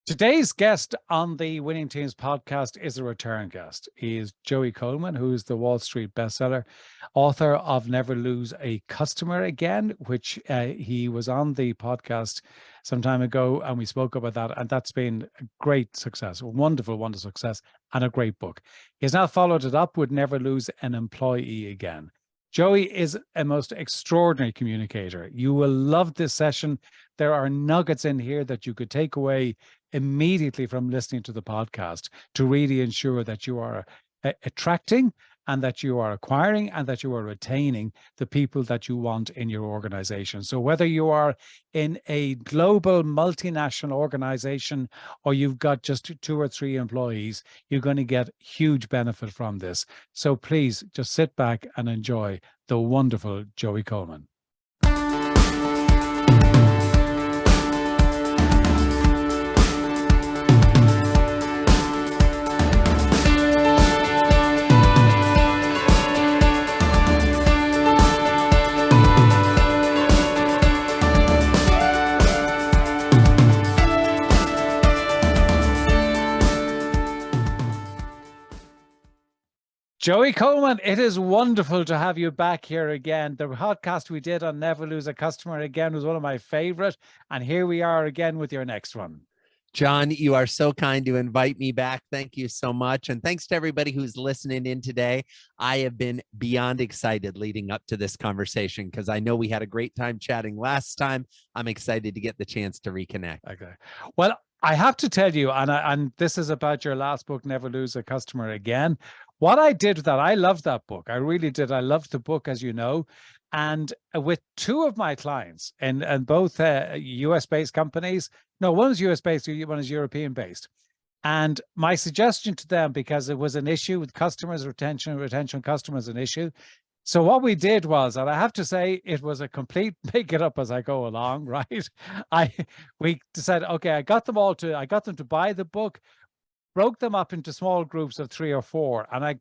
Today's guest on the Winning Teams podcast is a return guest. He is Joey Coleman, who is the Wall Street bestseller, author of Never Lose a Customer Again, which he was on the podcast some time ago, and we spoke about that, and that's been a great success, a wonderful success, and a great book. He's now followed it up with Never Lose an Employee Again. Joey is a most extraordinary communicator. You will love this session. There are nuggets in here that you could take away immediately from listening to the podcast to really ensure that you are attracting and that you are acquiring and that you are retaining the people that you want in your organization. So whether you are in a global multinational organization or you've got just 2 or 3 employees, you're going to get huge benefit from this. So please just sit back and enjoy the wonderful Joey Coleman. Joey Coleman, it is wonderful to have you back here again. The podcast we did on Never Lose a Customer Again was one of my favorite. And here we are again with your next one. John, you are so kind to invite me back. Thank you so much. And thanks to everybody who's listening in today. I have been beyond excited leading up to this conversation because I know we had a great time chatting last time. I'm excited to get the chance to reconnect. Okay. Well, I have to tell you, and this is about your last book, Never Lose a Customer Again. What I did with that, I loved that book. I really did. I loved the book, as you know. And with 2 of my clients and both US-based companies, no, one is US-based, one is European-based. And my suggestion to them, because it was an issue with customers, retention customers, an issue. So what we did was, and I have to say, it was a complete make it up as I go along, right? We decided, okay, I got them to buy the book, broke them up into small groups of 3 or 4. And I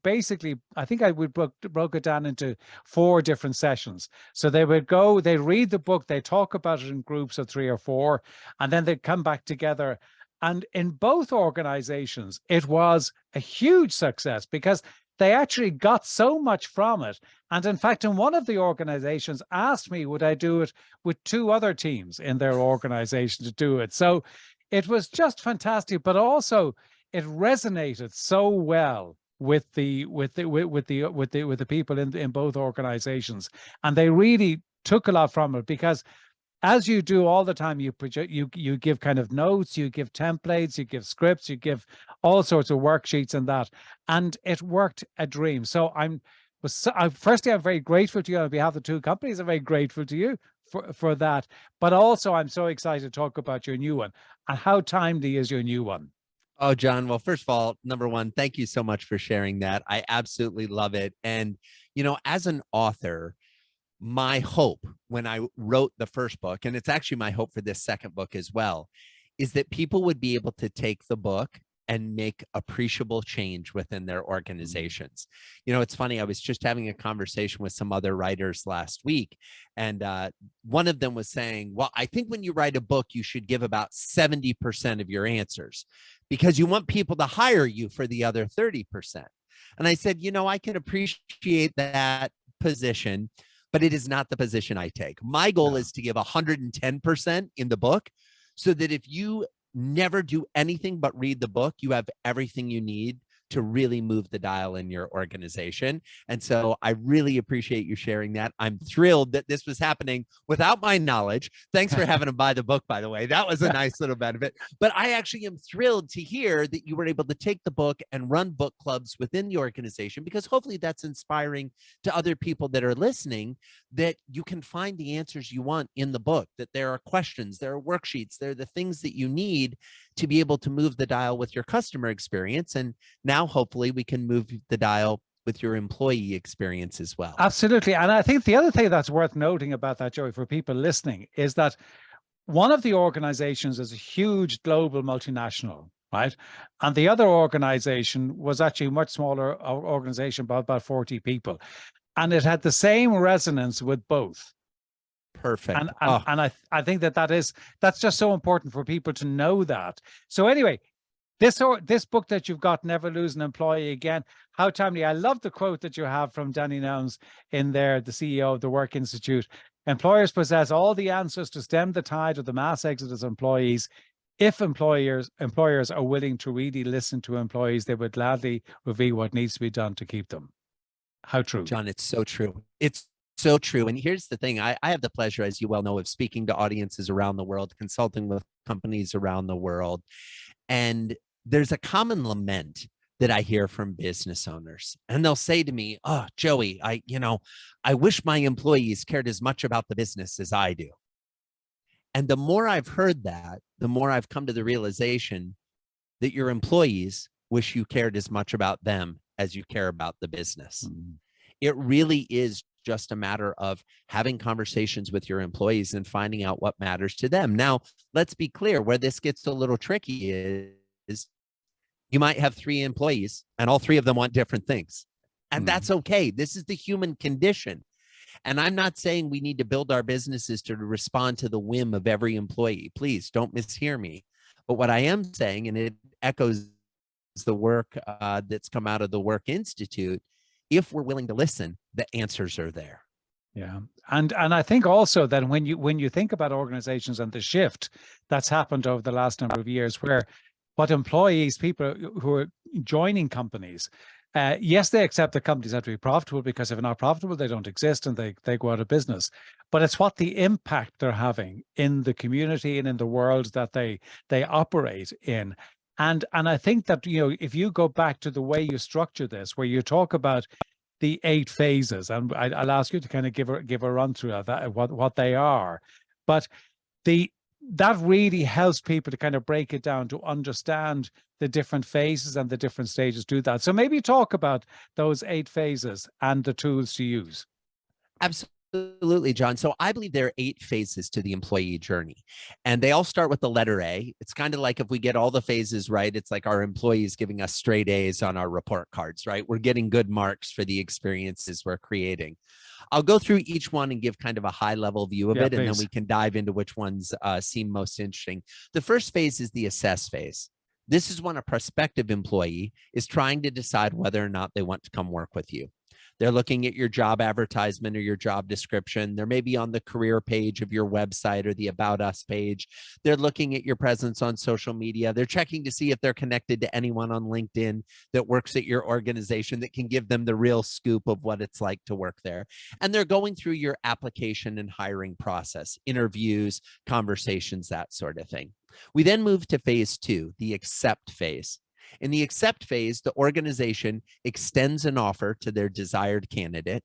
think I would broke it down into 4 different sessions. So they would go, they read the book, they talk about it in groups of 3 or 4, and then they'd come back together. And in both organizations, it was a huge success because they actually got so much from it. And in fact, in one of the organizations asked me, would I do it with 2 other teams in their organization to do it? So it was just fantastic, but also it resonated so well with the people in both organizations, and they really took a lot from it because, as you do all the time, you give kind of notes, you give templates, you give scripts, you give all sorts of worksheets and that, and it worked a dream. So firstly, I'm very grateful to you on behalf of the 2 companies. I'm very grateful to you for that, but also I'm so excited to talk about your new one. And how timely is your new one? Oh, John. Well, first of all, number one, thank you so much for sharing that. I absolutely love it. And, as an author, my hope when I wrote the first book, and it's actually my hope for this second book as well, is that people would be able to take the book and make appreciable change within their organizations. It's funny. I was just having a conversation with some other writers last week, and one of them was saying, well, I think when you write a book, you should give about 70% of your answers because you want people to hire you for the other 30%. And I said, I can appreciate that position, but it is not the position I take. My goal is to give 110% in the book so that if you never do anything but read the book, you have everything you need to really move the dial in your organization. And so I really appreciate you sharing that. I'm thrilled that this was happening without my knowledge. Thanks for having to buy the book, by the way. That was a nice little benefit. But I actually am thrilled to hear that you were able to take the book and run book clubs within the organization, because hopefully that's inspiring to other people that are listening, that you can find the answers you want in the book, that there are questions, there are worksheets, there are the things that you need to be able to move the dial with your customer experience. And now hopefully we can move the dial with your employee experience as well. Absolutely. And I think the other thing that's worth noting about that, Joey, for people listening, is that one of the organizations is a huge global multinational, right? And the other organization was actually a much smaller organization, about 40 people. And it had the same resonance with both. Perfect. And I think that's just so important for people to know that. So anyway, this book that you've got, Never Lose an Employee Again, how timely. I love the quote that you have from Danny Nouns in there, the CEO of the Work Institute. Employers possess all the answers to stem the tide of the mass exodus of employees. If employers are willing to really listen to employees, they would gladly reveal what needs to be done to keep them. How true. John, it's so true. It's so true. And here's the thing. I have the pleasure, as you well know, of speaking to audiences around the world, consulting with companies around the world. And there's a common lament that I hear from business owners. And they'll say to me, "Oh, Joey, I wish my employees cared as much about the business as I do." And the more I've heard that, the more I've come to the realization that your employees wish you cared as much about them as you care about the business. Mm-hmm. It really is just a matter of having conversations with your employees and finding out what matters to them. Now, let's be clear, where this gets a little tricky is you might have 3 employees and all 3 of them want different things. And that's okay. This is the human condition. And I'm not saying we need to build our businesses to respond to the whim of every employee. Please don't mishear me. But what I am saying, and it echoes the work that's come out of the Work Institute, if we're willing to listen, the answers are there. Yeah. And I think also that when you think about organizations and the shift that's happened over the last number of years, where what employees, people who are joining companies, yes, they accept that companies have to be profitable, because if they're not profitable, they don't exist and they go out of business. But it's what the impact they're having in the community and in the world that they operate in. And I think that, if you go back to the way you structure this, where you talk about the 8 phases, and I'll ask you to kind of give a run through of that, what they are, but that really helps people to kind of break it down, to understand the different phases and the different stages do that. So maybe talk about those 8 phases and the tools to use. Absolutely, John. So I believe there are 8 phases to the employee journey, and they all start with the letter A. It's kind of like if we get all the phases right, it's like our employees giving us straight A's on our report cards, right? We're getting good marks for the experiences we're creating. I'll go through each one and give kind of a high level view of it, please. And then we can dive into which ones seem most interesting. The first phase is the assess phase. This is when a prospective employee is trying to decide whether or not they want to come work with you. They're looking at your job advertisement or your job description. They're maybe on the career page of your website or the About Us page. They're looking at your presence on social media. They're checking to see if they're connected to anyone on LinkedIn that works at your organization that can give them the real scoop of what it's like to work there. And they're going through your application and hiring process, interviews, conversations, that sort of thing. We then move to phase 2, the accept phase. In the accept phase, the organization extends an offer to their desired candidate.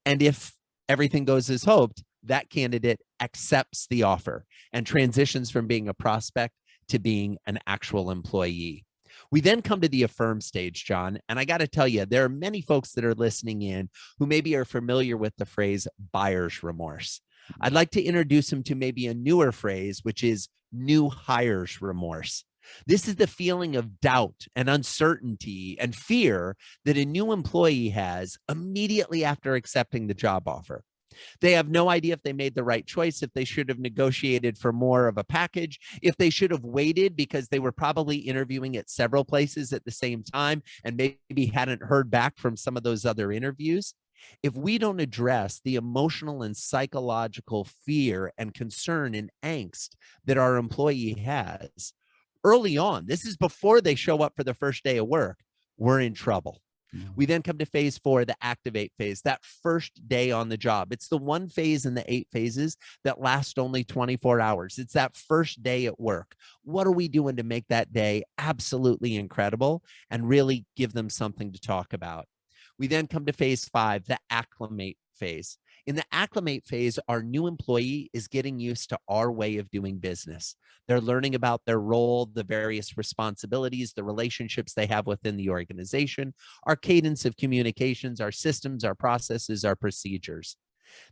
And if everything goes as hoped, that candidate accepts the offer and transitions from being a prospect to being an actual employee. We then come to the affirm stage, John. And I got to tell you, there are many folks that are listening in who maybe are familiar with the phrase buyer's remorse. I'd like to introduce them to maybe a newer phrase, which is new hires remorse. This is the feeling of doubt and uncertainty and fear that a new employee has immediately after accepting the job offer. They have no idea if they made the right choice, if they should have negotiated for more of a package, if they should have waited because they were probably interviewing at several places at the same time and maybe hadn't heard back from some of those other interviews. If we don't address the emotional and psychological fear and concern and angst that our employee has early on, this is before they show up for the first day of work, we're in trouble. We then come to phase 4, the activate phase, that first day on the job. It's the one phase in the 8 phases that last only 24 hours. It's that first day at work. What are we doing to make that day absolutely incredible and really give them something to talk about? We then come to phase 5, the acclimate phase. In the acclimate phase, our new employee is getting used to our way of doing business. They're learning about their role, the various responsibilities, the relationships they have within the organization, our cadence of communications, our systems, our processes, our procedures.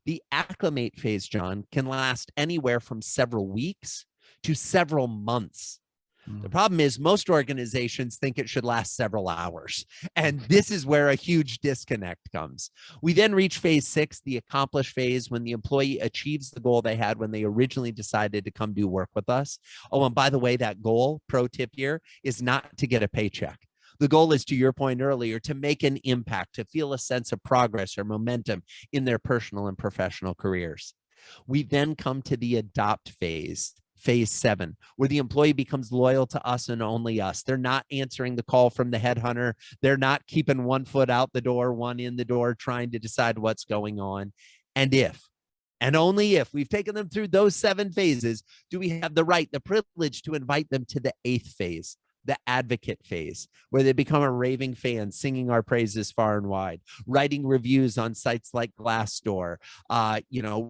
The acclimate phase, John, can last anywhere from several weeks to several months. The Mm. problem is most organizations think it should last several hours. And this is where a huge disconnect comes. We then reach phase 6, the accomplish phase, when the employee achieves the goal they had when they originally decided to come do work with us. Oh, and by the way, that goal, pro tip here, is not to get a paycheck. The goal is, to your point earlier, to make an impact, to feel a sense of progress or momentum in their personal and professional careers. We then come to the adopt phase, phase 7, where the employee becomes loyal to us and only us. They're not answering the call from the headhunter. They're not keeping one foot out the door, one in the door, trying to decide what's going on. And if, and only if we've taken them through those 7 phases, do we have the right, the privilege to invite them to the 8th phase, the advocate phase, where they become a raving fan, singing our praises far and wide, writing reviews on sites like Glassdoor,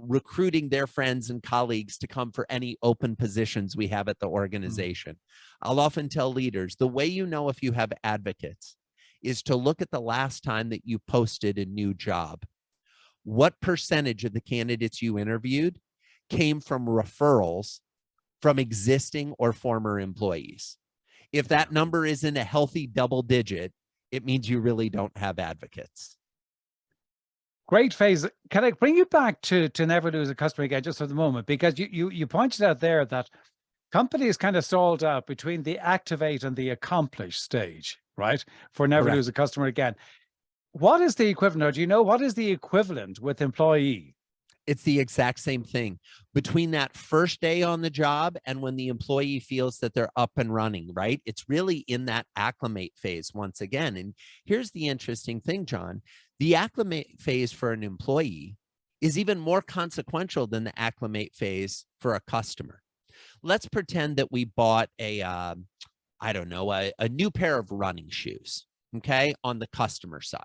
recruiting their friends and colleagues to come for any open positions we have at the organization. I'll often tell leaders, the way you know if you have advocates is to look at the last time that you posted a new job. What percentage of the candidates you interviewed came from referrals from existing or former employees? If that number is in a healthy double digit, it means you really don't have advocates. Great phase. Can I bring you back to never lose a customer again, just for the moment? Because you pointed out there that companies kind of stalled out between the activate and the accomplish stage, right? For never Correct. lose a customer again. What is the equivalent, or do you know what is the equivalent with employee? It's the exact same thing between that first day on the job and when the employee feels that they're up and running, right? It's really in that acclimate phase once again. And here's the interesting thing, John. The acclimate phase for an employee is even more consequential than the acclimate phase for a customer. Let's pretend that we bought a new pair of running shoes, okay, on the customer side.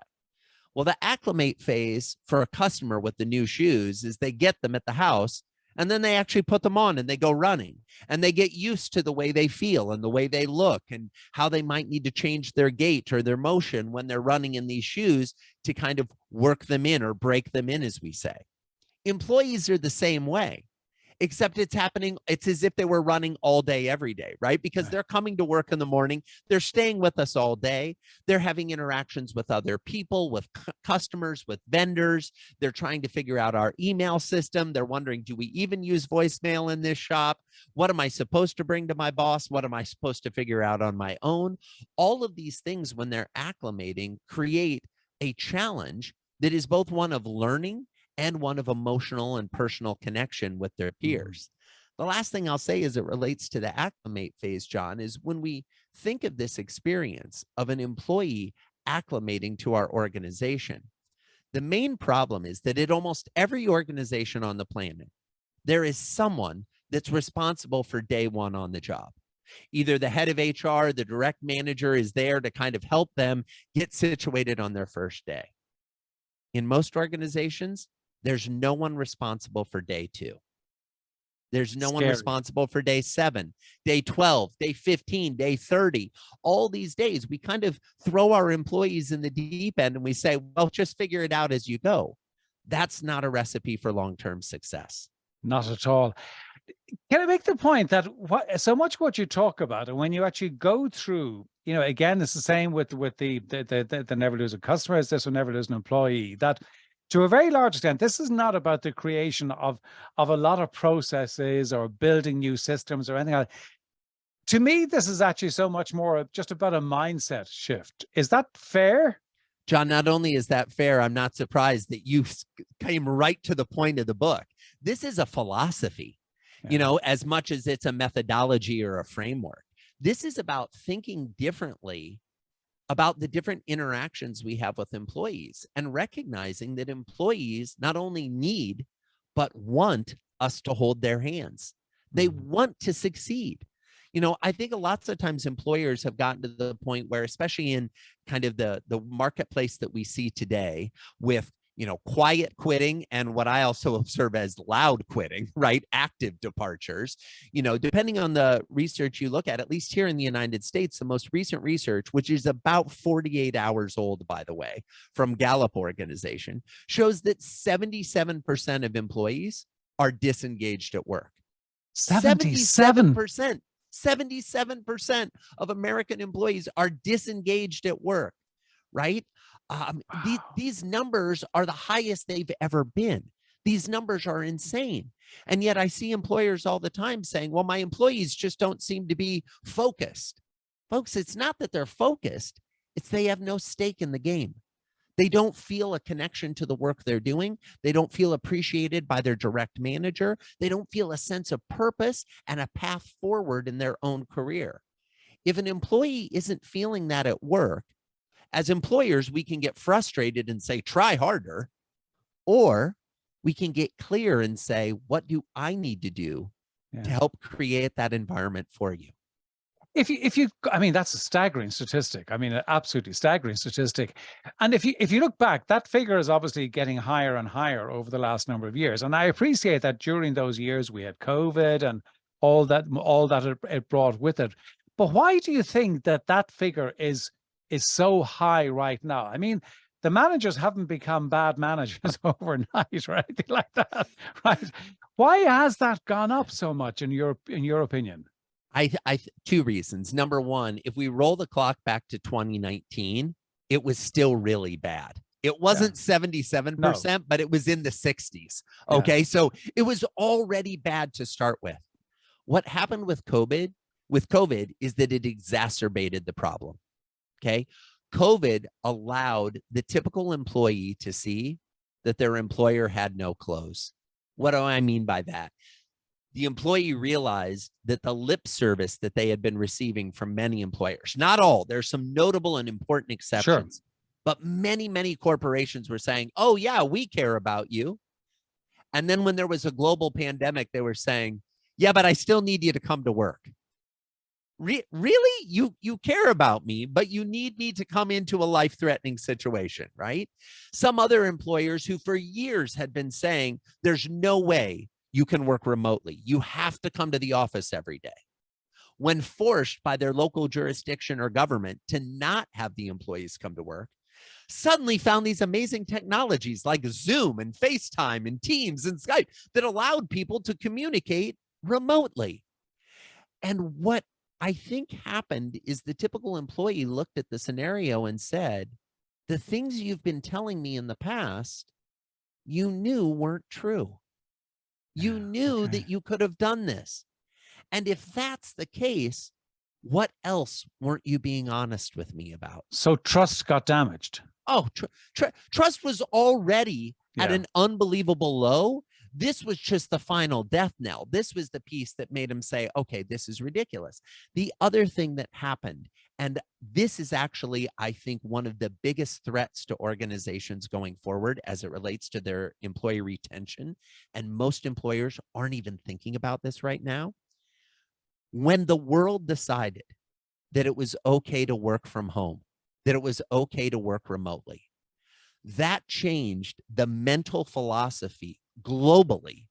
Well, the acclimate phase for a customer with the new shoes is they get them at the house and then they actually put them on and they go running and they get used to the way they feel and the way they look and how they might need to change their gait or their motion when they're running in these shoes to kind of work them in or break them in, as we say. Employees are the same way. Except it's as if they were running all day, every day, right? Because they're coming to work in the morning, they're staying with us all day, they're having interactions with other people, with customers, with vendors, they're trying to figure out our email system, they're wondering, do we even use voicemail in this shop? What am I supposed to bring to my boss? What am I supposed to figure out on my own? All of these things, when they're acclimating, create a challenge that is both one of learning and one of emotional and personal connection with their peers. The last thing I'll say as it relates to the acclimate phase, John, is when we think of this experience of an employee acclimating to our organization, the main problem is that at almost every organization on the planet, there is someone that's responsible for day one on the job. Either the head of HR, the direct manager is there to kind of help them get situated on their first day. In most organizations, there's no one responsible for day 2. There's no one responsible for day 7, day 12, day 15, day 30. All these days, we kind of throw our employees in the deep end and we say, well, just figure it out as you go. That's not a recipe for long-term success. Not at all. Can I make the point that so much what you talk about, and when you actually go through, again, it's the same with the never lose a customer as this will never lose an employee, that to a very large extent, this is not about the creation of a lot of processes or building new systems or anything like that. To me, this is actually so much more just about a mindset shift. Is that fair? John, not only is that fair, I'm not surprised that you came right to the point of the book. This is a philosophy, as much as it's a methodology or a framework. This is about thinking differently about the different interactions we have with employees and recognizing that employees not only need, but want us to hold their hands. They want to succeed. I think lots of times employers have gotten to the point where, especially in kind of the marketplace that we see today with, quiet quitting and what I also observe as loud quitting, right? Active departures, depending on the research you look at least here in the United States, the most recent research, which is about 48 hours old, by the way, from Gallup organization, shows that 77% of employees are disengaged at work. 77%. 77% of American employees are disengaged at work, right? These numbers are the highest they've ever been. These numbers are insane. And yet I see employers all the time saying, well, my employees just don't seem to be focused. Folks, it's not that they're focused, it's they have no stake in the game. They don't feel a connection to the work they're doing. They don't feel appreciated by their direct manager. They don't feel a sense of purpose and a path forward in their own career. If an employee isn't feeling that at work, as employers, we can get frustrated and say, try harder, or we can get clear and say, what do I need to do to help create that environment for you? I mean, that's a staggering statistic. I mean, an absolutely staggering statistic. And if you look back, that figure is obviously getting higher and higher over the last number of years. And I appreciate that during those years we had COVID and all that it brought with it. But why do you think that figure is so high right now? I mean, the managers haven't become bad managers overnight or anything like that, right? Why has that gone up so much in your opinion? Two reasons. Number one, if we roll the clock back to 2019, it was still really bad. It wasn't 77%, but it was in the 60s. Okay. So it was already bad to start with. What happened with COVID is that it exacerbated the problem. Okay. COVID allowed the typical employee to see that their employer had no clothes. What do I mean by that? The employee realized that the lip service that they had been receiving from many employers, not all, there's some notable and important exceptions, but many, many corporations were saying, oh yeah, we care about you. And then when there was a global pandemic, they were saying, yeah, but I still need you to come to work. Really? You care about me, but you need me to come into a life-threatening situation, right? Some other employers who for years had been saying, there's no way you can work remotely. You have to come to the office every day. When forced by their local jurisdiction or government to not have the employees come to work, suddenly found these amazing technologies like Zoom and FaceTime and Teams and Skype that allowed people to communicate remotely. And what I think happened is the typical employee looked at the scenario and said, the things you've been telling me in the past, you knew weren't true. You knew that you could have done this. And if that's the case, what else weren't you being honest with me about? So trust got damaged. Oh, trust was already at an unbelievable low. This was just the final death knell. This was the piece that made him say, okay, this is ridiculous. The other thing that happened, and this is actually, I think, one of the biggest threats to organizations going forward as it relates to their employee retention, and most employers aren't even thinking about this right now. When the world decided that it was okay to work from home, that it was okay to work remotely, that changed the mental philosophy globally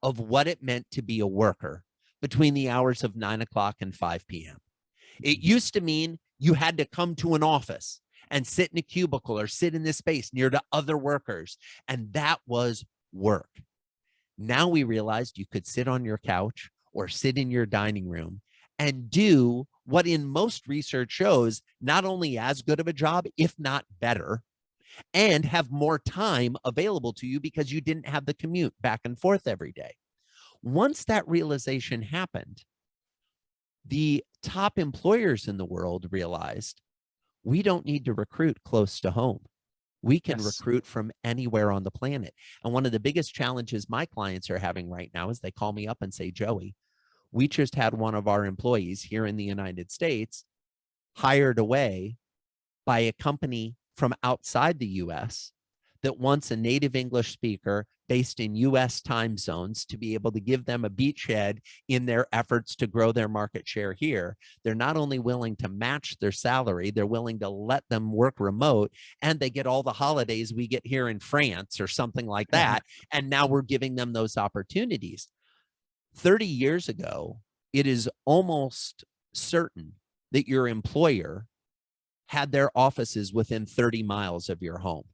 of what it meant to be a worker between the hours of 9 o'clock and 5 p.m. It used to mean you had to come to an office and sit in a cubicle or sit in this space near to other workers, and that was work. Now we realized you could sit on your couch or sit in your dining room and do what in most research shows not only as good of a job, if not better, and have more time available to you because you didn't have the commute back and forth every day. Once that realization happened, the top employers in the world realized we don't need to recruit close to home. We can recruit from anywhere on the planet. And one of the biggest challenges my clients are having right now is they call me up and say, Joey, we just had one of our employees here in the United States hired away by a company from outside the US that wants a native English speaker based in US time zones to be able to give them a beachhead in their efforts to grow their market share here. They're not only willing to match their salary, they're willing to let them work remote, and they get all the holidays we get here in France or something like that. And now we're giving them those opportunities. 30 years ago, it is almost certain that your employer had their offices within 30 miles of your home.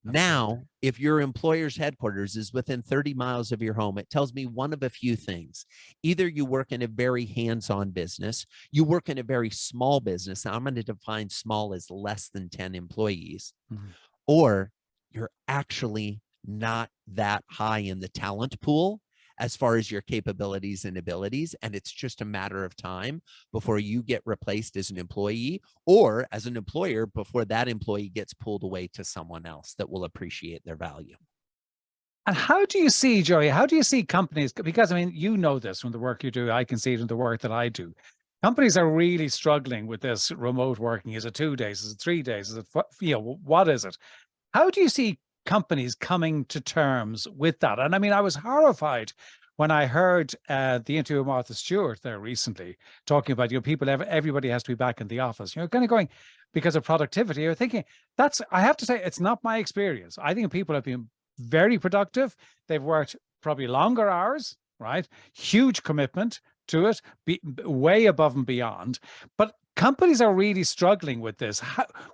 Absolutely. Now, if your employer's headquarters is within 30 miles of your home, it tells me one of a few things. Either you work in a very hands-on business, you work in a very small business. Now, I'm going to define small as less than 10 employees, Mhm. or you're actually not that high in the talent pool as far as your capabilities and abilities. And it's just a matter of time before you get replaced as an employee, or as an employer before that employee gets pulled away to someone else that will appreciate their value. And how do you see, Joey, how do you see companies? Because I mean, you know this from the work you do. I can see it in the work that I do. Companies are really struggling with this remote working. Is it 2 days? Is it 3 days? Is it, what is it? How do you see companies coming to terms with that? And I mean, I was horrified when I heard the interview with Martha Stewart there recently, talking about, people, everybody has to be back in the office, kind of going, because of productivity. You're thinking, I have to say, it's not my experience. I think people have been very productive. They've worked probably longer hours, right? Huge commitment to it, way above and beyond. But companies are really struggling with this.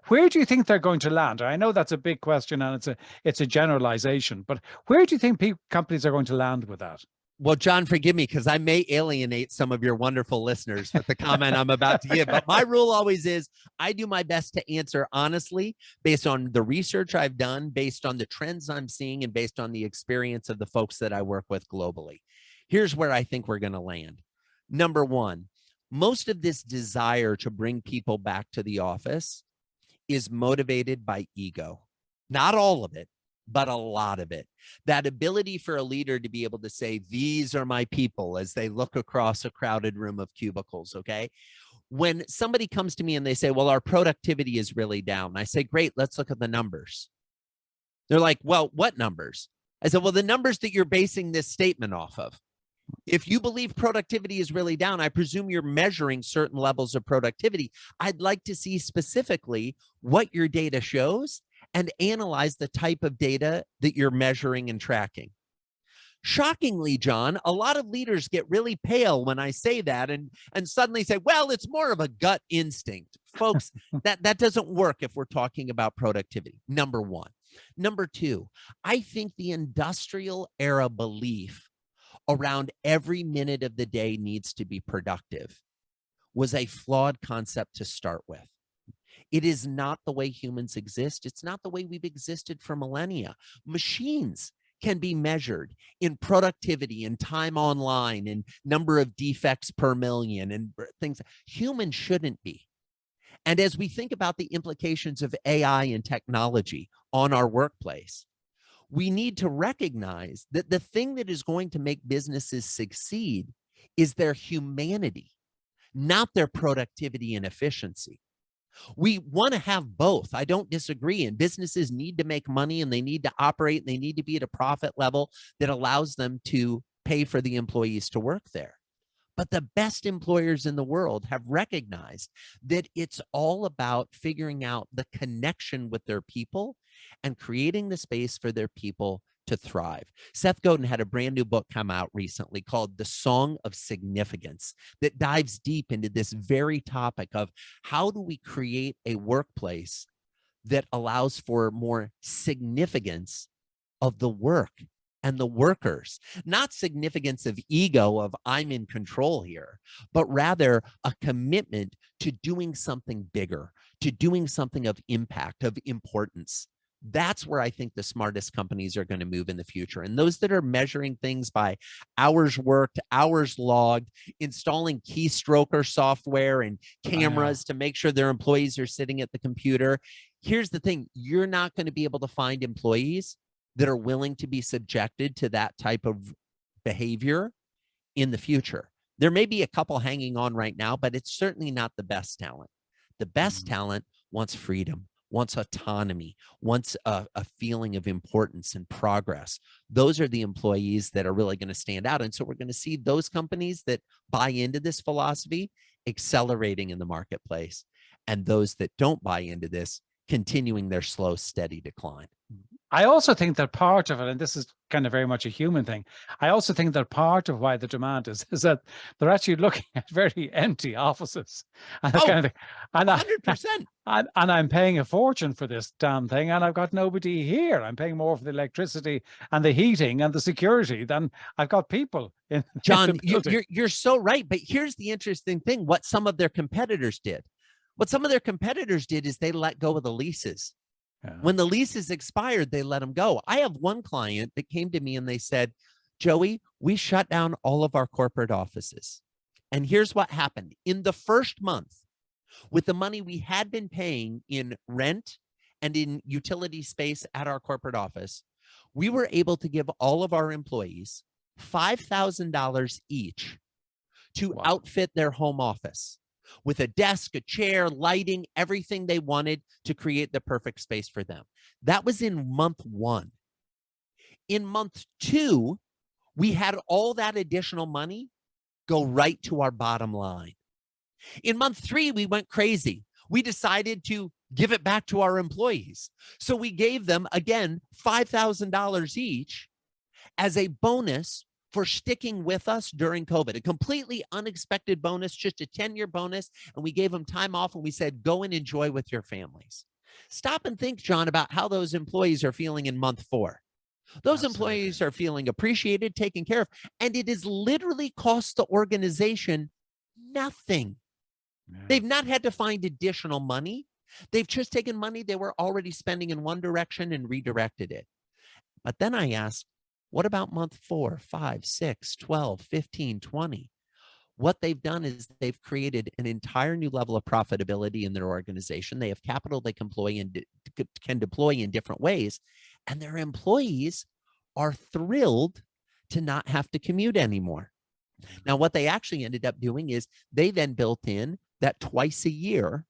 Where do you think they're going to land? I know that's a big question and it's a generalization, but where do you think companies are going to land with that? Well, John, forgive me because I may alienate some of your wonderful listeners with the comment I'm about to give. But my rule always is I do my best to answer honestly based on the research I've done, based on the trends I'm seeing, and based on the experience of the folks that I work with globally. Here's where I think we're going to land. Number one, most of this desire to bring people back to the office is motivated by ego. Not all of it, but a lot of it. That ability for a leader to be able to say, these are my people as they look across a crowded room of cubicles, okay? When somebody comes to me and they say, well, our productivity is really down, I say, great, let's look at the numbers. They're like, well, what numbers? I said, well, the numbers that you're basing this statement off of. If you believe productivity is really down, I presume you're measuring certain levels of productivity. I'd like to see specifically what your data shows and analyze the type of data that you're measuring and tracking. Shockingly, John, a lot of leaders get really pale when I say that and suddenly say, well, it's more of a gut instinct. Folks, that doesn't work if we're talking about productivity, number one. Number two, I think the industrial era belief around every minute of the day needs to be productive was a flawed concept to start with. It is not the way humans exist. It's not the way we've existed for millennia. Machines can be measured in productivity and time online and number of defects per million and things. Humans shouldn't be. And as we think about the implications of AI and technology on our workplace, we need to recognize that the thing that is going to make businesses succeed is their humanity, not their productivity and efficiency. We want to have both. I don't disagree. And businesses need to make money and they need to operate and they need to be at a profit level that allows them to pay for the employees to work there. But the best employers in the world have recognized that it's all about figuring out the connection with their people and creating the space for their people to thrive. Seth Godin had a brand new book come out recently called The Song of Significance that dives deep into this very topic of how do we create a workplace that allows for more significance of the work and the workers, not significance of ego of I'm in control here, but rather a commitment to doing something bigger, to doing something of impact, of importance. That's where I think the smartest companies are going to move in the future. And those that are measuring things by hours worked, hours logged, installing keystroker software and cameras to make sure their employees are sitting at the computer. Here's the thing, you're not going to be able to find employees that are willing to be subjected to that type of behavior in the future. There may be a couple hanging on right now, but it's certainly not the best talent. The best talent wants freedom, wants autonomy, wants a feeling of importance and progress. Those are the employees that are really going to stand out. And so we're going to see those companies that buy into this philosophy accelerating in the marketplace, and those that don't buy into this continuing their slow, steady decline. I also think that part of it, and this is kind of very much a human thing, I also think that part of why the demand is that they're actually looking at very empty offices. And they're Oh, kind of, and I, 100%. and I'm paying a fortune for this damn thing, and I've got nobody here. I'm paying more for the electricity and the heating and the security than I've got people in the John, building. you're so right. But here's the interesting thing: what some of their competitors did. What some of their competitors did is they let go of the leases. Yeah. When the leases expired, they let them go. I have one client that came to me and they said, Joey, we shut down all of our corporate offices. And here's what happened. In the first month, with the money we had been paying in rent and in utility space at our corporate office, we were able to give all of our employees $5,000 each to Wow. outfit their home office with a desk, a chair, lighting, everything they wanted to create the perfect space for them. That was in month 1. In month 2, we had all that additional money go right to our bottom line. In month 3, we went crazy. We decided to give it back to our employees. So we gave them, again, $5,000 each as a bonus for sticking with us during COVID, a completely unexpected bonus, just a 10-year bonus. And we gave them time off and we said, go and enjoy with your families. Stop and think, John, about how those employees are feeling in month 4. Those Absolutely. employees are feeling appreciated, taken care of, and it has literally cost the organization nothing. Yeah. They've not had to find additional money. They've just taken money they were already spending in one direction and redirected it. But then I asked, what about month 4, 5, 6, 12, 15, 20? What they've done is they've created an entire new level of profitability in their organization. They have capital they can deploy in different ways. And their employees are thrilled to not have to commute anymore. Now, what they actually ended up doing is they then built in that twice a year,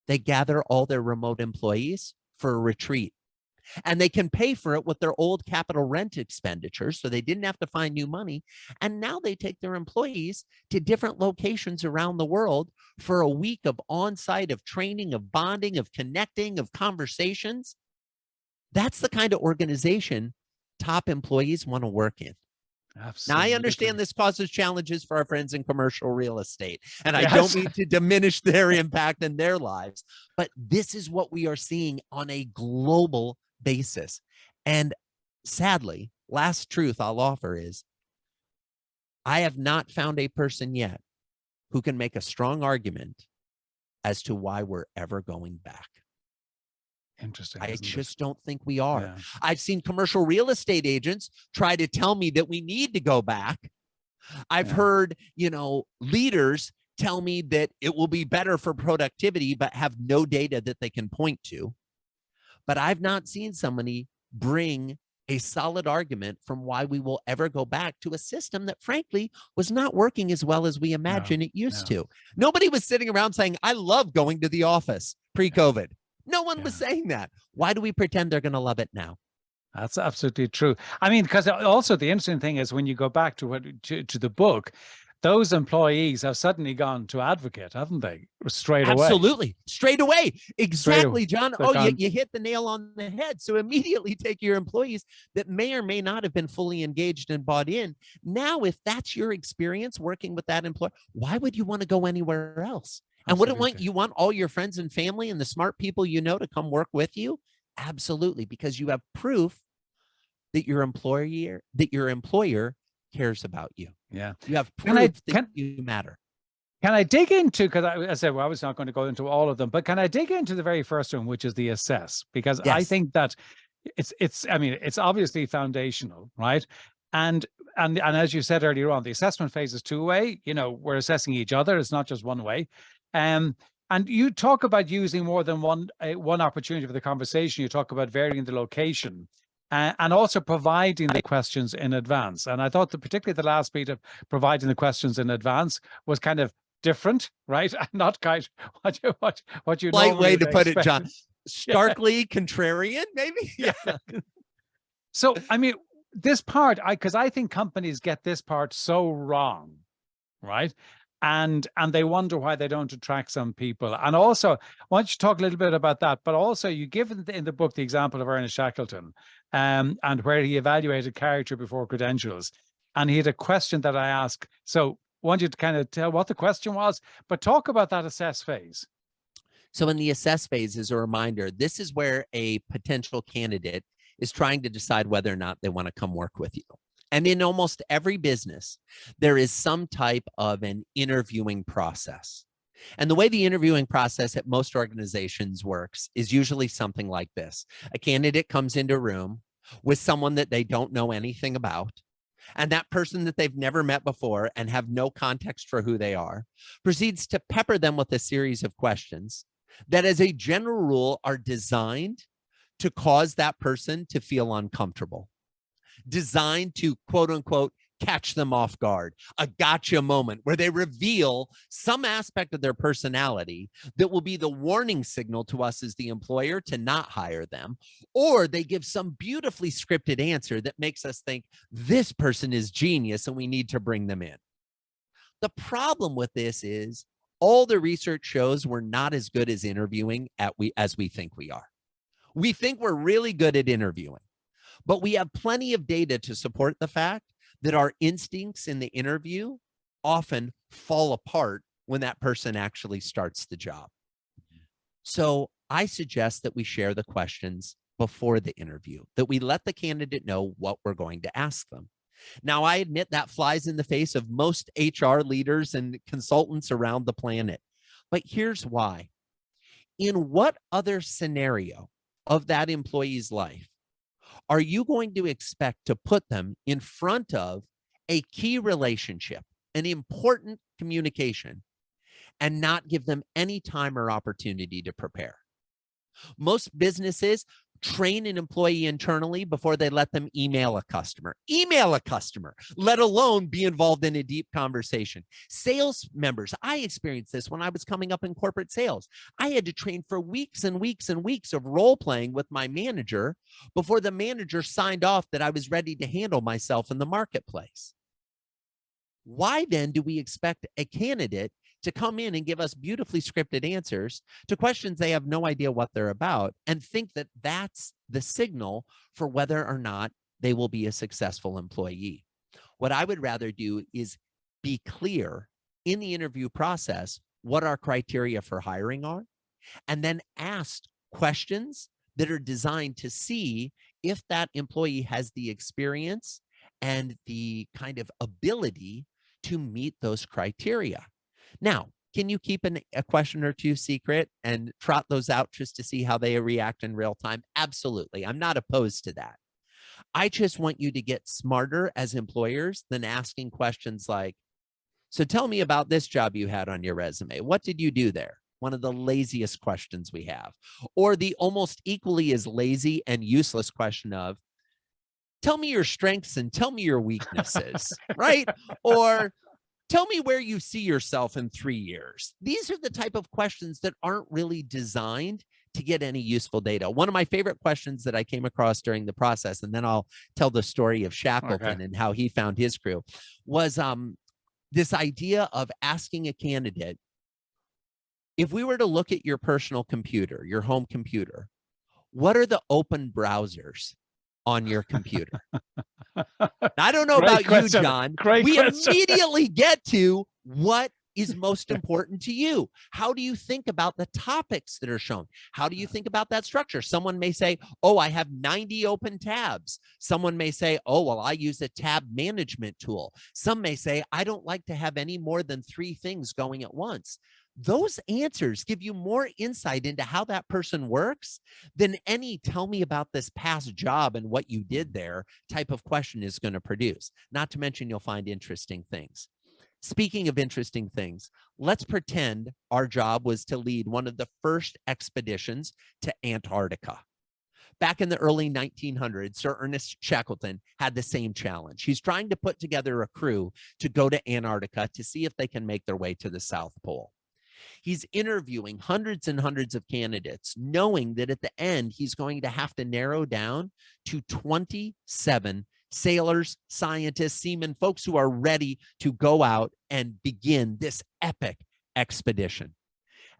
they gather all their remote employees for a retreat. And they can pay for it with their old capital rent expenditures. So they didn't have to find new money. And now they take their employees to different locations around the world for a week of on-site, of training, of bonding, of connecting, of conversations. That's the kind of organization top employees want to work in. Now, I Absolutely. understand this causes challenges for our friends in commercial real estate, and I Yes. don't mean to diminish their impact in their lives, but this is what we are seeing on a global basis. And sadly, last truth I'll offer is I have not found a person yet who can make a strong argument as to why we're ever going back. Interesting. I Isn't just it? don't think we are. Yeah. I've seen commercial real estate agents try to tell me that we need to go back. I've Yeah. heard, leaders tell me that it will be better for productivity, but have no data that they can point to. But I've not seen somebody bring a solid argument from why we will ever go back to a system that, frankly, was not working as well as we imagine it used to. Nobody was sitting around saying, I love going to the office pre-COVID. No one was saying that. Why do we pretend they're going to love it now? That's absolutely true. I mean, because also the interesting thing is when you go back to the book, those employees have suddenly gone to advocate, haven't they? Straight away. Absolutely. Straight away. Exactly, John. They've gone, you hit the nail on the head. So immediately take your employees that may or may not have been fully engaged and bought in. Now, if that's your experience working with that employer, why would you want to go anywhere else? And wouldn't you want all your friends and family and the smart people you know to come work with you? Absolutely, because you have proof that your employer cares about you. Yeah. You have proof that you matter. Can I dig into, because I said, well, I was not going to go into all of them, but can I dig into the very first one, which is the assess? Because I think that it's obviously foundational, right? And as you said earlier on, the assessment phase is two-way. We're assessing each other. It's not just one way. And you talk about using more than one opportunity for the conversation. You talk about varying the location. And also providing the questions in advance. And I thought that particularly the last bit of providing the questions in advance was kind of different, right? Not quite what you Light way to put expect. it, John. Starkly contrarian, maybe. Yeah. So, I mean, this part, because I think companies get this part so wrong, right? and they wonder why they don't attract some people. And also, why don't you talk a little bit about that? But also, you give in the book the example of Ernest Shackleton, and where he evaluated character before credentials. And he had a question that I asked. So, I want you to kind of tell what the question was, but talk about that assess phase. So in the assess phase, as a reminder, this is where a potential candidate is trying to decide whether or not they want to come work with you. And in almost every business, there is some type of an interviewing process. And the way the interviewing process at most organizations works is usually something like this. A candidate comes into a room with someone that they don't know anything about, and that person that they've never met before and have no context for who they are proceeds to pepper them with a series of questions that, as a general rule, are designed to cause that person to feel uncomfortable, designed to, quote unquote, catch them off guard, a gotcha moment where they reveal some aspect of their personality that will be the warning signal to us as the employer to not hire them, or they give some beautifully scripted answer that makes us think this person is genius and we need to bring them in. The problem with this is all the research shows we're not as good as interviewing as we think we are. We think we're really good at interviewing, but we have plenty of data to support the fact that our instincts in the interview often fall apart when that person actually starts the job. So I suggest that we share the questions before the interview, that we let the candidate know what we're going to ask them. Now, I admit that flies in the face of most HR leaders and consultants around the planet, but here's why. In what other scenario of that employee's life are you going to expect to put them in front of a key relationship, an important communication, and not give them any time or opportunity to prepare? Most businesses train an employee internally before they let them email a customer, let alone be involved in a deep conversation. Sales members, I experienced this when I was coming up in corporate sales. I had to train for weeks and weeks and weeks of role playing with my manager before the manager signed off that I was ready to handle myself in the marketplace. Why then do we expect a candidate to come in and give us beautifully scripted answers to questions they have no idea what they're about and think that that's the signal for whether or not they will be a successful employee? What I would rather do is be clear in the interview process what our criteria for hiring are, and then ask questions that are designed to see if that employee has the experience and the kind of ability to meet those criteria. Now, can you keep a question or two secret and trot those out just to see how they react in real time? Absolutely. I'm not opposed to that. I just want you to get smarter as employers than asking questions like, so tell me about this job you had on your resume. What did you do there? One of the laziest questions we have. Or the almost equally as lazy and useless question of, tell me your strengths and tell me your weaknesses, right? Or tell me where you see yourself in 3 years. These are the type of questions that aren't really designed to get any useful data. One of my favorite questions that I came across during the process, and then I'll tell the story of Shackleton and how he found his crew, was this idea of asking a candidate, if we were to look at your personal computer, your home computer, what are the open browsers on your computer? I don't know about you, John. We immediately get to what is most important to you. How do you think about the topics that are shown? How do you think about that structure? Someone may say, oh, I have 90 open tabs. Someone may say, oh, well, I use a tab management tool. Some may say, I don't like to have any more than 3 things going at once. Those answers give you more insight into how that person works than any tell me about this past job and what you did there type of question is going to produce. Not to mention you'll find interesting things. Speaking of interesting things, let's pretend our job was to lead one of the first expeditions to Antarctica. Back in the early 1900s, Sir Ernest Shackleton had the same challenge. He's trying to put together a crew to go to Antarctica to see if they can make their way to the South Pole. He's interviewing hundreds and hundreds of candidates, knowing that at the end, he's going to have to narrow down to 27 sailors, scientists, seamen, folks who are ready to go out and begin this epic expedition.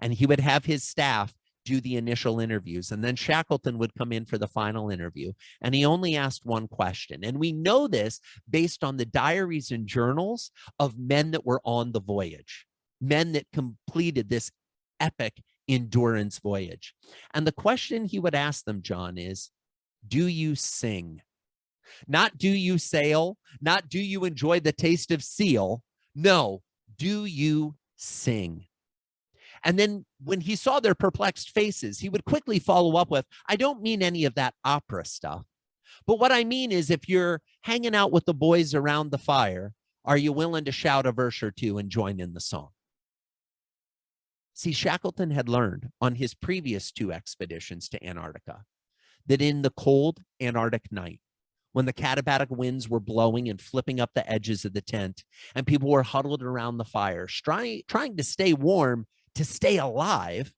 And he would have his staff do the initial interviews. And then Shackleton would come in for the final interview. And he only asked one question. And we know this based on the diaries and journals of men that were on the voyage, men that completed this epic endurance voyage. And the question he would ask them, John, is, do you sing? Not do you sail? Not do you enjoy the taste of seal? No, do you sing? And then when he saw their perplexed faces, he would quickly follow up with, I don't mean any of that opera stuff. But what I mean is, if you're hanging out with the boys around the fire, are you willing to shout a verse or two and join in the song? See, Shackleton had learned on his previous 2 expeditions to Antarctica that in the cold Antarctic night, when the katabatic winds were blowing and flipping up the edges of the tent, and people were huddled around the fire, trying to stay warm, to stay alive,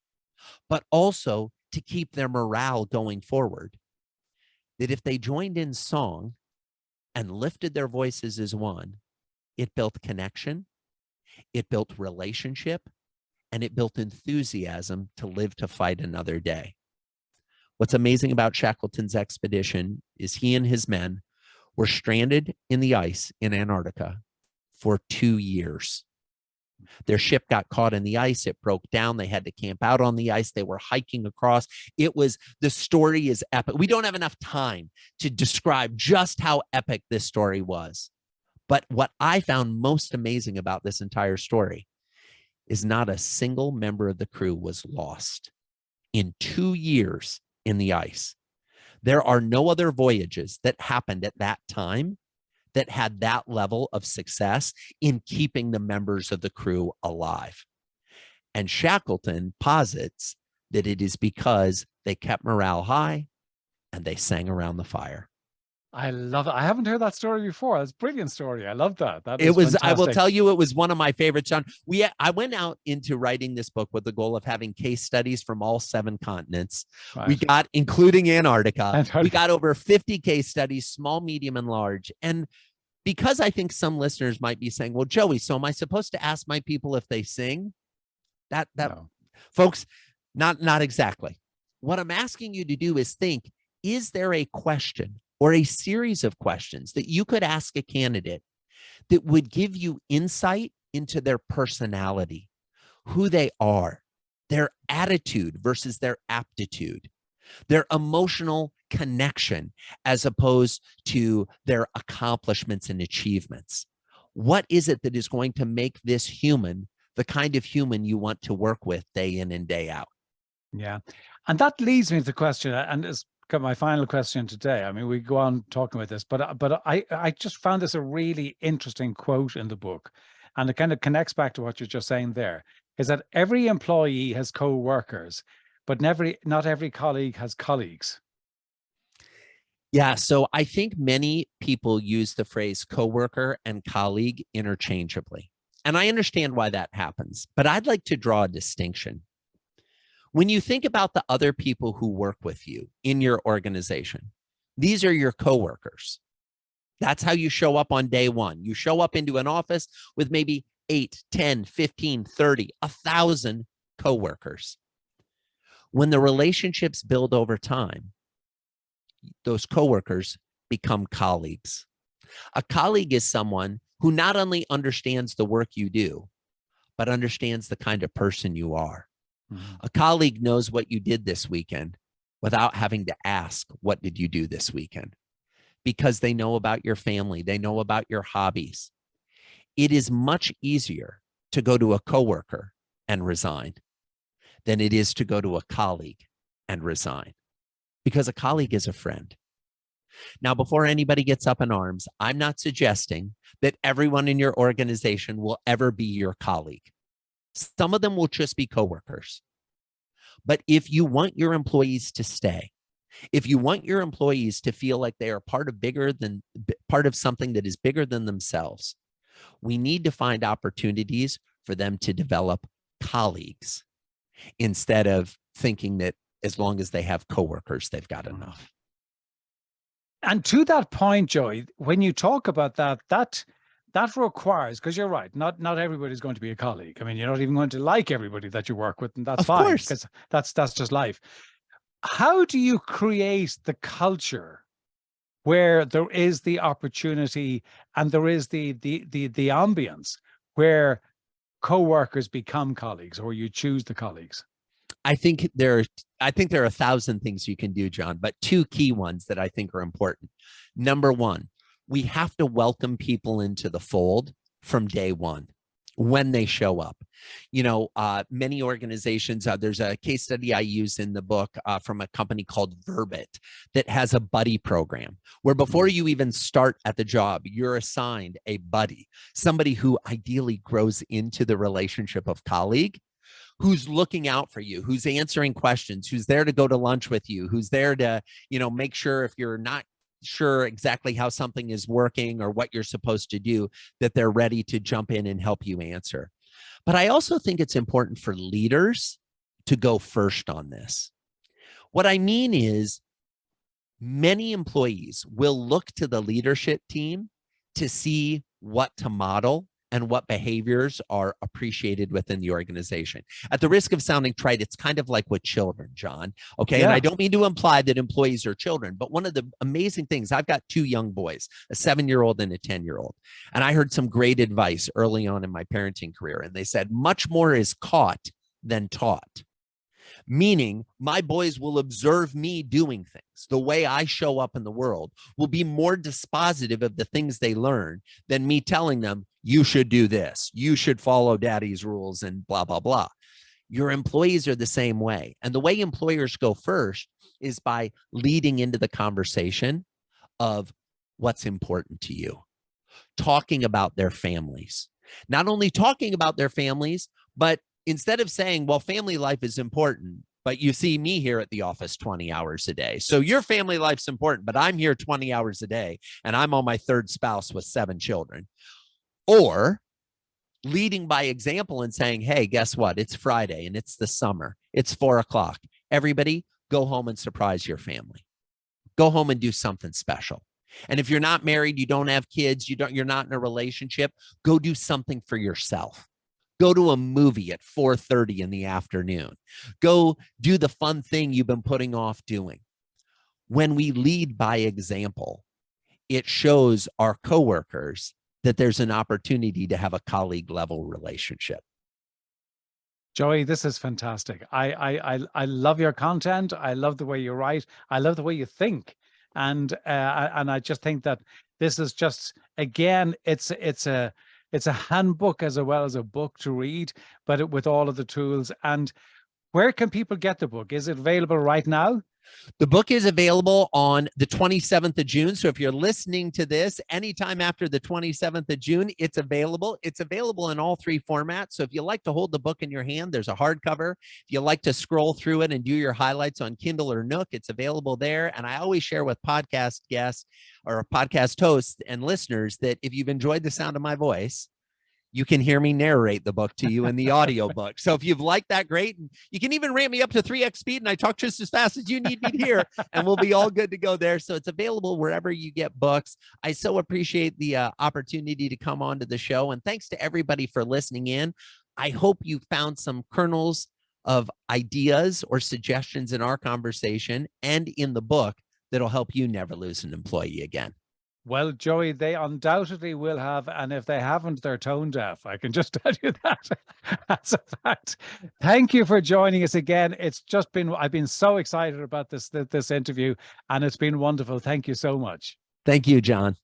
but also to keep their morale going forward, that if they joined in song and lifted their voices as one, it built connection, it built relationship, and it built enthusiasm to live to fight another day. What's amazing about Shackleton's expedition is he and his men were stranded in the ice in Antarctica for 2 years. Their ship got caught in the ice. It broke down. They had to camp out on the ice. They were hiking across. The story is epic. We don't have enough time to describe just how epic this story was. But what I found most amazing about this entire story is not a single member of the crew was lost in 2 years in the ice. There are no other voyages that happened at that time that had that level of success in keeping the members of the crew alive. And Shackleton posits that it is because they kept morale high and they sang around the fire. I love it. I haven't heard that story before. That's a brilliant story. I love that. That is It was, fantastic. I will tell you, it was one of my favorites, John. I went out into writing this book with the goal of having case studies from all 7 continents. Right. We got, including Antarctica, we got over 50 case studies, small, medium, and large. And because I think some listeners might be saying, well, Joey, so am I supposed to ask my people if they sing? No. Folks, not exactly. What I'm asking you to do is think, is there a question or a series of questions that you could ask a candidate that would give you insight into their personality, who they are, their attitude versus their aptitude, their emotional connection as opposed to their accomplishments and achievements? What is it that is going to make this human the kind of human you want to work with day in and day out? Yeah. And that leads me to the question, and it's my final question today. I mean, we go on talking about this, but I just found this a really interesting quote in the book, and it kind of connects back to what you're just saying there, is that every employee has co-workers, but not every colleague has colleagues. Yeah, so I think many people use the phrase coworker and colleague interchangeably. And I understand why that happens, but I'd like to draw a distinction. When you think about the other people who work with you in your organization, these are your coworkers. That's how you show up on day one. You show up into an office with maybe 8, 10, 15, 30, 1,000 coworkers. When the relationships build over time, those coworkers become colleagues. A colleague is someone who not only understands the work you do, but understands the kind of person you are. Mm-hmm. A colleague knows what you did this weekend without having to ask, what did you do this weekend? Because they know about your family. They know about your hobbies. It is much easier to go to a coworker and resign than it is to go to a colleague and resign, because a colleague is a friend. Now, before anybody gets up in arms, I'm not suggesting that everyone in your organization will ever be your colleague. Some of them will just be coworkers. But if you want your employees to stay, if you want your employees to feel like they are part of something that is bigger than themselves, we need to find opportunities for them to develop colleagues instead of thinking that as long as they have coworkers, they've got enough. And to that point, Joey, when you talk about that requires, because you're right, not everybody's going to be a colleague. I mean, you're not even going to like everybody that you work with, and that's Of fine, course. because that's just life. How do you create the culture where there is the opportunity and there is the ambience where co-workers become colleagues, or you choose the colleagues? I think there are 1,000 things you can do, John, but two key ones that I think are important. Number one, we have to welcome people into the fold from day one when they show up. Many organizations, there's a case study I use in the book from a company called Verbit that has a buddy program where before you even start at the job, you're assigned a buddy, somebody who ideally grows into the relationship of colleague, who's looking out for you, who's answering questions, who's there to go to lunch with you, who's there to, make sure if you're not sure exactly how something is working or what you're supposed to do, that they're ready to jump in and help you answer. But I also think it's important for leaders to go first on this. What I mean is, many employees will look to the leadership team to see what to model and what behaviors are appreciated within the organization. At the risk of sounding trite, it's kind of like with children, John. Okay. Yeah. And I don't mean to imply that employees are children, but one of the amazing things, I've got two young boys, a 7-year-old and a 10-year-old. And I heard some great advice early on in my parenting career. And they said, much more is caught than taught. Meaning my boys will observe me doing things. The way I show up in the world will be more dispositive of the things they learn than me telling them, you should do this, you should follow daddy's rules and blah, blah, blah. Your employees are the same way. And the way employers go first is by leading into the conversation of what's important to you, talking about their families, not only talking about their families, but instead of saying, well, family life is important, but you see me here at the office 20 hours a day. So your family life's important, but I'm here 20 hours a day and I'm on my third spouse with 7 children. Or leading by example and saying, hey, guess what? It's Friday and it's the summer. It's 4:00. Everybody go home and surprise your family. Go home and do something special. And if you're not married, you don't have kids, you're not in a relationship, go do something for yourself. Go to a movie at 4:30 in the afternoon. Go do the fun thing you've been putting off doing. When we lead by example, it shows our coworkers that there's an opportunity to have a colleague level relationship. Joey, this is fantastic. I love your content. I love the way you write. I love the way you think. And I just think that this is just, again, it's a handbook as well as a book to read, but with all of the tools. And where can people get the book? Is it available right now? The book is available on the 27th of June. So if you're listening to this anytime after the 27th of June, it's available. It's available in all 3 formats. So if you like to hold the book in your hand, there's a hardcover. If you like to scroll through it and do your highlights on Kindle or Nook, it's available there. And I always share with podcast guests or podcast hosts and listeners that if you've enjoyed the sound of my voice, you can hear me narrate the book to you in the audio book. So if you've liked that, great. And you can even ramp me up to 3x speed and I talk just as fast as you need me to hear and we'll be all good to go there. So it's available wherever you get books. I so appreciate the opportunity to come on to the show. And thanks to everybody for listening in. I hope you found some kernels of ideas or suggestions in our conversation and in the book that'll help you never lose an employee again. Well, Joey, they undoubtedly will have, and if they haven't, they're tone deaf. I can just tell you that. That's a fact. Thank you for joining us again. It's just been, I've been so excited about this interview, and it's been wonderful. Thank you so much. Thank you, John.